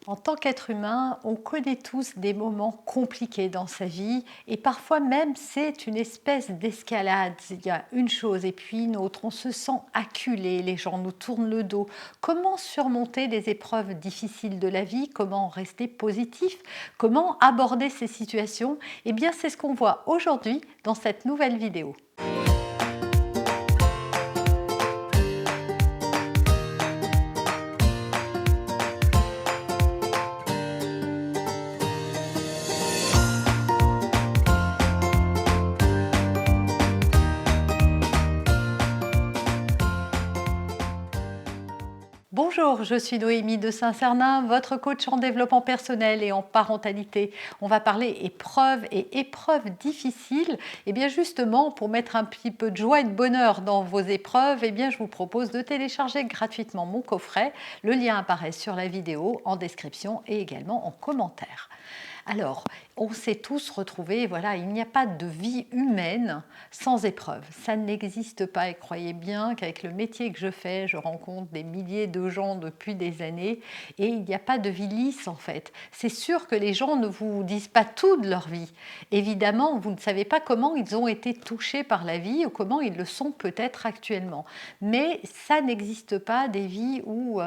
En tant qu'être humain, on connaît tous des moments compliqués dans sa vie et parfois même c'est une espèce d'escalade. Il y a une chose et puis une autre, on se sent acculé, les gens nous tournent le dos. Comment surmonter les épreuves difficiles de la vie? Comment rester positif? Comment aborder ces situations? Eh bien, c'est ce qu'on voit aujourd'hui dans cette nouvelle vidéo. Bonjour, je suis Noémie de Saint-Cernin, votre coach en développement personnel et en parentalité. On va parler épreuves et épreuves difficiles. Et bien justement, pour mettre un petit peu de joie et de bonheur dans vos épreuves, je vous propose de télécharger gratuitement mon coffret. Le lien apparaît sur la vidéo, en description et également en commentaire. Alors, on s'est tous retrouvés, voilà, il n'y a pas de vie humaine sans épreuve. Ça n'existe pas et croyez bien qu'avec le métier que je fais, je rencontre des milliers de gens depuis des années et il n'y a pas de vie lisse en fait. C'est sûr que les gens ne vous disent pas tout de leur vie. Évidemment, vous ne savez pas comment ils ont été touchés par la vie ou comment ils le sont peut-être actuellement. Mais ça n'existe pas des vies où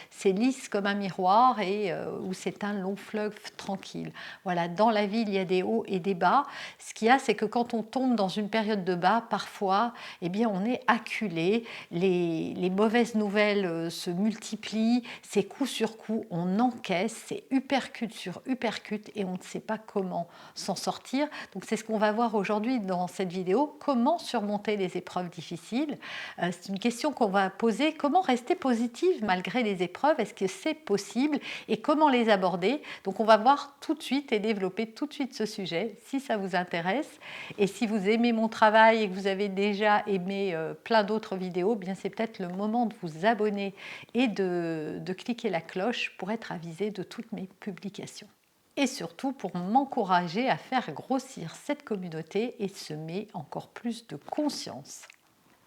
c'est lisse comme un miroir et où c'est un long fleuve tranquille. Voilà, dans la vie, il y a des hauts et des bas. Ce qu'il y a, c'est que quand on tombe dans une période de bas, parfois, on est acculé, les mauvaises nouvelles se multiplient, c'est coup sur coup, on encaisse, c'est uppercut sur uppercut et on ne sait pas comment s'en sortir. Donc c'est ce qu'on va voir aujourd'hui dans cette vidéo, comment surmonter les épreuves difficiles. C'est une question qu'on va poser, comment rester positive malgré les épreuves, est-ce que c'est possible et comment les aborder. Donc on va voir tout de suite et développer tout de suite ce sujet si ça vous intéresse. Et si vous aimez mon travail et que vous avez déjà aimé plein d'autres vidéos, bien c'est peut-être le moment de vous abonner et de cliquer la cloche pour être avisé de toutes mes publications. Et surtout pour m'encourager à faire grossir cette communauté et semer encore plus de conscience.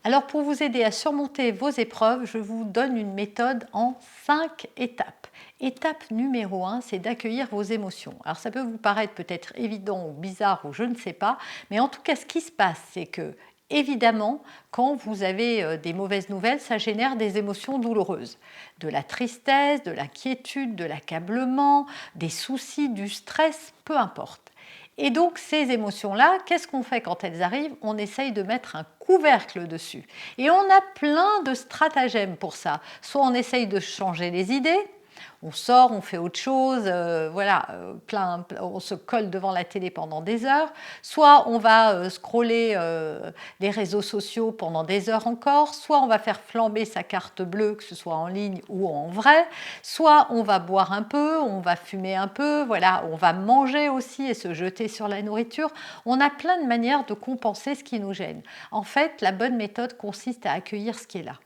Alors pour vous aider à surmonter vos épreuves, je vous donne une méthode en 5 étapes. Étape numéro 1, c'est d'accueillir vos émotions. Alors ça peut vous paraître peut-être évident ou bizarre ou je ne sais pas, mais en tout cas ce qui se passe, c'est que évidemment, quand vous avez des mauvaises nouvelles, ça génère des émotions douloureuses. De la tristesse, de l'inquiétude, de l'accablement, des soucis, du stress, peu importe. Et donc ces émotions-là, qu'est-ce qu'on fait quand elles arrivent? On essaye de mettre un couvercle dessus. Et on a plein de stratagèmes pour ça. Soit on essaye de changer les idées, on sort, on fait autre chose, on se colle devant la télé pendant des heures, soit on va scroller les réseaux sociaux pendant des heures encore, soit on va faire flamber sa carte bleue, que ce soit en ligne ou en vrai, soit on va boire un peu, on va fumer un peu, voilà, on va manger aussi et se jeter sur la nourriture. On a plein de manières de compenser ce qui nous gêne. En fait, la bonne méthode consiste à accueillir ce qui est là.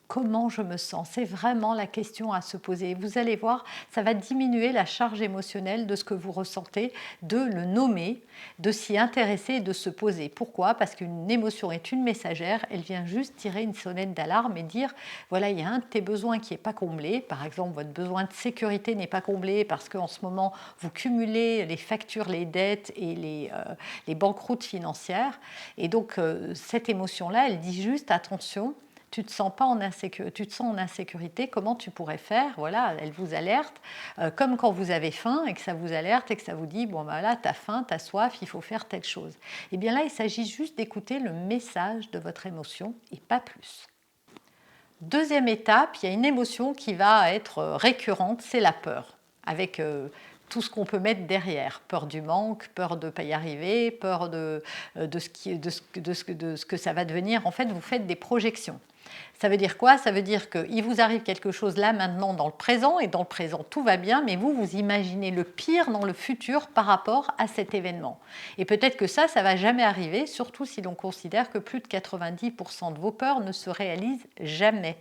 Comment je me sens? C'est vraiment la question à se poser. Vous allez voir, ça va diminuer la charge émotionnelle de ce que vous ressentez, de le nommer, de s'y intéresser et de se poser. Pourquoi? Parce qu'une émotion est une messagère, elle vient juste tirer une sonnette d'alarme et dire, voilà, il y a un de tes besoins qui n'est pas comblé. Par exemple, votre besoin de sécurité n'est pas comblé parce qu'en ce moment, vous cumulez les factures, les dettes et les banqueroutes financières. Et donc, cette émotion-là, elle dit juste, attention, tu te sens pas en insécurité, tu te sens en insécurité, comment tu pourrais faire? Voilà, elle vous alerte, comme quand vous avez faim et que ça vous alerte et que ça vous dit, bon ben là, tu as faim, tu as soif, il faut faire telle chose. Et bien là, il s'agit juste d'écouter le message de votre émotion et pas plus. Deuxième étape, il y a une émotion qui va être récurrente, c'est la peur, avec tout ce qu'on peut mettre derrière. Peur du manque, peur de ne pas y arriver, peur de ce que ça va devenir. En fait, vous faites des projections. Ça veut dire quoi? Ça veut dire qu'il vous arrive quelque chose là maintenant dans le présent, et dans le présent tout va bien, mais vous imaginez le pire dans le futur par rapport à cet événement. Et peut-être que ça ne va jamais arriver, surtout si l'on considère que plus de 90% de vos peurs ne se réalisent jamais.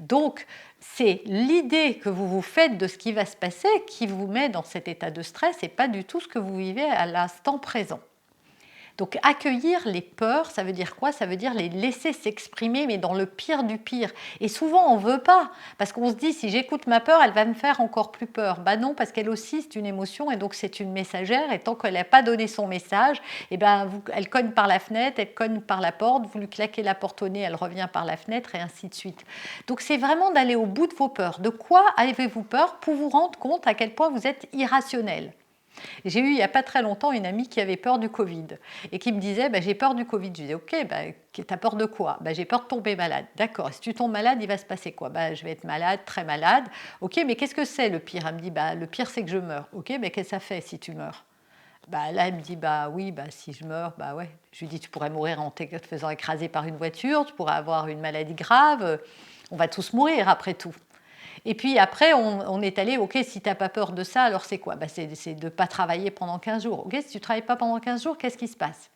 Donc, c'est l'idée que vous vous faites de ce qui va se passer qui vous met dans cet état de stress et pas du tout ce que vous vivez à l'instant présent. Donc accueillir les peurs, ça veut dire quoi? Ça veut dire les laisser s'exprimer, mais dans le pire du pire. Et souvent, on ne veut pas, parce qu'on se dit, si j'écoute ma peur, elle va me faire encore plus peur. Bah non, parce qu'elle aussi, c'est une émotion, et donc c'est une messagère, et tant qu'elle n'a pas donné son message, eh ben, elle cogne par la fenêtre, elle cogne par la porte, vous lui claquez la porte au nez, elle revient par la fenêtre, et ainsi de suite. Donc c'est vraiment d'aller au bout de vos peurs. De quoi avez-vous peur pour vous rendre compte à quel point vous êtes irrationnel? J'ai eu il n'y a pas très longtemps une amie qui avait peur du Covid et qui me disait bah, j'ai peur du Covid. Je disais ok, bah, t'as peur de quoi? Bah, j'ai peur de tomber malade. D'accord, si tu tombes malade, il va se passer quoi? Bah, je vais être malade, très malade. Ok, mais qu'est-ce que c'est le pire? Elle me dit bah, le pire c'est que je meurs. Ok, mais qu'est-ce que ça fait si tu meurs? Bah, là, elle me dit bah oui, bah, si je meurs, bah ouais. Je lui dis tu pourrais mourir en te faisant écraser par une voiture, tu pourrais avoir une maladie grave, on va tous mourir après tout. Et puis après, on est allé, ok, si tu n'as pas peur de ça, alors c'est quoi? Bah, c'est de ne pas travailler pendant 15 jours. Ok, si tu ne travailles pas pendant 15 jours, qu'est-ce qui se passe?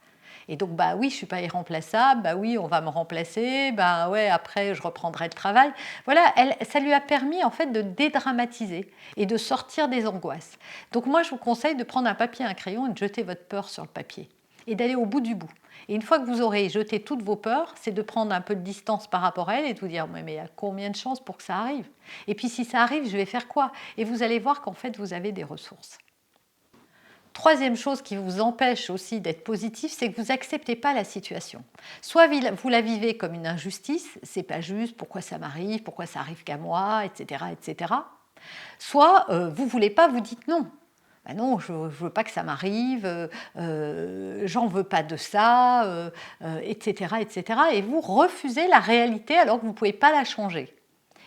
Et donc, bah oui, je ne suis pas irremplaçable, bah oui, on va me remplacer, bah ouais, après, je reprendrai le travail. Voilà, ça lui a permis en fait de dédramatiser et de sortir des angoisses. Donc moi, je vous conseille de prendre un papier et un crayon et de jeter votre peur sur le papier et d'aller au bout du bout. Et une fois que vous aurez jeté toutes vos peurs, c'est de prendre un peu de distance par rapport à elles et de vous dire mais il y a combien de chances pour que ça arrive? Et puis si ça arrive, je vais faire quoi? Et vous allez voir qu'en fait, vous avez des ressources. Troisième chose qui vous empêche aussi d'être positif, c'est que vous n'acceptez pas la situation. Soit vous la vivez comme une injustice, c'est pas juste, pourquoi ça m'arrive, pourquoi ça arrive qu'à moi, etc., etc. Soit vous voulez pas, vous dites non. Ben non, je ne veux pas que ça m'arrive, j'en veux pas de ça, etc., etc. Et vous refusez la réalité alors que vous ne pouvez pas la changer.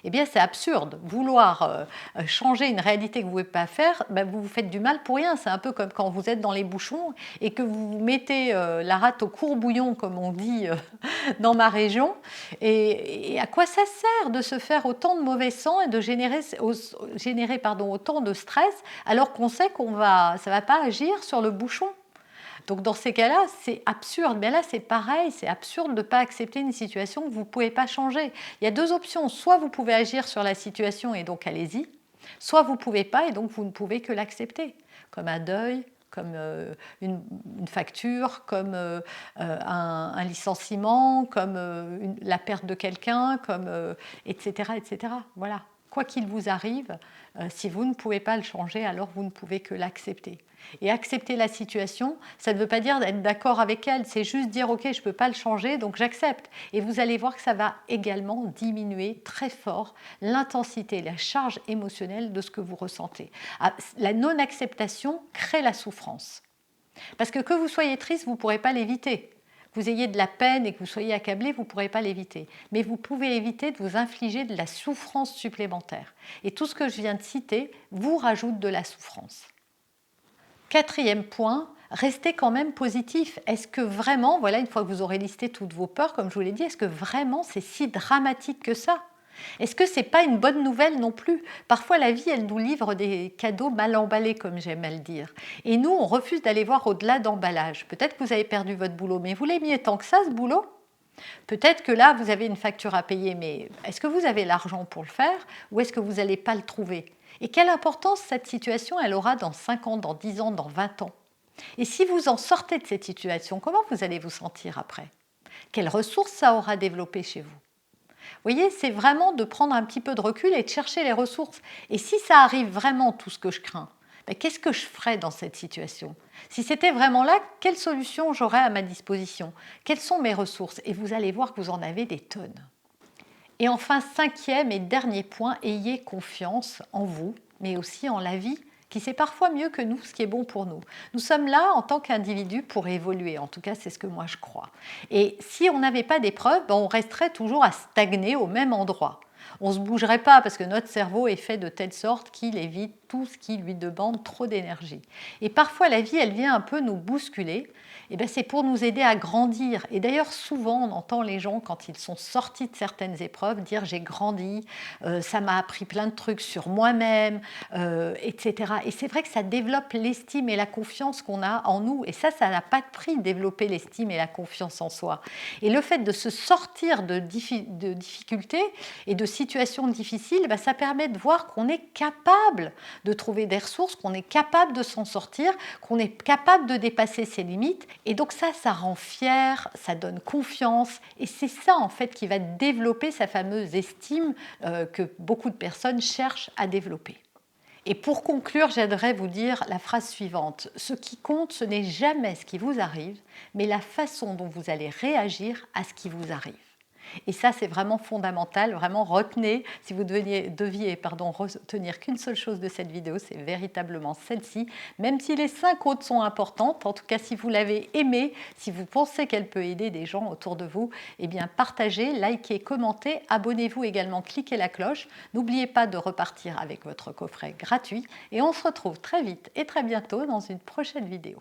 Eh bien, c'est absurde. Vouloir changer une réalité que vous ne pouvez pas faire, ben, vous vous faites du mal pour rien. C'est un peu comme quand vous êtes dans les bouchons et que vous mettez la rate au courbouillon, comme on dit dans ma région. Et à quoi ça sert de se faire autant de mauvais sang et de générer autant de stress alors qu'on sait ça ne va pas agir sur le bouchon? Donc dans ces cas-là, c'est absurde. Mais là, c'est pareil, c'est absurde de ne pas accepter une situation que vous ne pouvez pas changer. Il y a deux options. Soit vous pouvez agir sur la situation et donc allez-y, soit vous ne pouvez pas et donc vous ne pouvez que l'accepter, comme un deuil, comme une facture, comme un licenciement, comme la perte de quelqu'un, comme etc., etc. Voilà. Quoi qu'il vous arrive, si vous ne pouvez pas le changer, alors vous ne pouvez que l'accepter. Et accepter la situation, ça ne veut pas dire d'être d'accord avec elle, c'est juste dire ok, je ne peux pas le changer, donc j'accepte. Et vous allez voir que ça va également diminuer très fort l'intensité, la charge émotionnelle de ce que vous ressentez. La non-acceptation crée la souffrance. Parce que vous soyez triste, vous ne pourrez pas l'éviter. Que vous ayez de la peine et que vous soyez accablé, vous ne pourrez pas l'éviter. Mais vous pouvez éviter de vous infliger de la souffrance supplémentaire. Et tout ce que je viens de citer vous rajoute de la souffrance. Quatrième point, restez quand même positif. Est-ce que vraiment, voilà, une fois que vous aurez listé toutes vos peurs, comme je vous l'ai dit, est-ce que vraiment c'est si dramatique que ça? Est-ce que ce n'est pas une bonne nouvelle non plus? Parfois, la vie, elle nous livre des cadeaux mal emballés, comme j'aime à le dire. Et nous, on refuse d'aller voir au-delà d'emballage. Peut-être que vous avez perdu votre boulot, mais vous l'aimiez tant que ça, ce boulot? Peut-être que là, vous avez une facture à payer, mais est-ce que vous avez l'argent pour le faire ou est-ce que vous n'allez pas le trouver? Et quelle importance cette situation, elle aura dans 5 ans, dans 10 ans, dans 20 ans? Et si vous en sortez de cette situation, comment vous allez vous sentir après? Quelles ressources ça aura développé chez vous? Vous voyez, c'est vraiment de prendre un petit peu de recul et de chercher les ressources. Et si ça arrive vraiment, tout ce que je crains, ben, qu'est-ce que je ferais dans cette situation? Si c'était vraiment là, quelle solution j'aurais à ma disposition? Quelles sont mes ressources? Et vous allez voir que vous en avez des tonnes. Et enfin, cinquième et dernier point, ayez confiance en vous, mais aussi en la vie, qui sait parfois mieux que nous ce qui est bon pour nous. Nous sommes là en tant qu'individus pour évoluer, en tout cas c'est ce que moi je crois. Et si on n'avait pas d'épreuves, ben, on resterait toujours à stagner au même endroit. On ne se bougerait pas parce que notre cerveau est fait de telle sorte qu'il évite tout ce qui lui demande trop d'énergie. Et parfois la vie, elle vient un peu nous bousculer. Et ben, c'est pour nous aider à grandir. Et d'ailleurs, souvent, on entend les gens, quand ils sont sortis de certaines épreuves, dire « j'ai grandi, ça m'a appris plein de trucs sur moi-même, etc. » Et c'est vrai que ça développe l'estime et la confiance qu'on a en nous. Et ça n'a pas de prix, développer l'estime et la confiance en soi. Et le fait de se sortir de difficultés et de situations difficiles, ça permet de voir qu'on est capable de trouver des ressources, qu'on est capable de s'en sortir, qu'on est capable de dépasser ses limites. Et donc ça rend fier, ça donne confiance. Et c'est ça en fait qui va développer sa fameuse estime que beaucoup de personnes cherchent à développer. Et pour conclure, j'aimerais vous dire la phrase suivante. Ce qui compte, ce n'est jamais ce qui vous arrive, mais la façon dont vous allez réagir à ce qui vous arrive. Et ça, c'est vraiment fondamental. Vraiment, retenez, si vous deviez retenir qu'une seule chose de cette vidéo, c'est véritablement celle-ci. Même si les 5 autres sont importantes, en tout cas, si vous l'avez aimée, si vous pensez qu'elle peut aider des gens autour de vous, eh bien, partagez, likez, commentez, abonnez-vous également, cliquez la cloche. N'oubliez pas de repartir avec votre coffret gratuit. Et on se retrouve très vite et très bientôt dans une prochaine vidéo.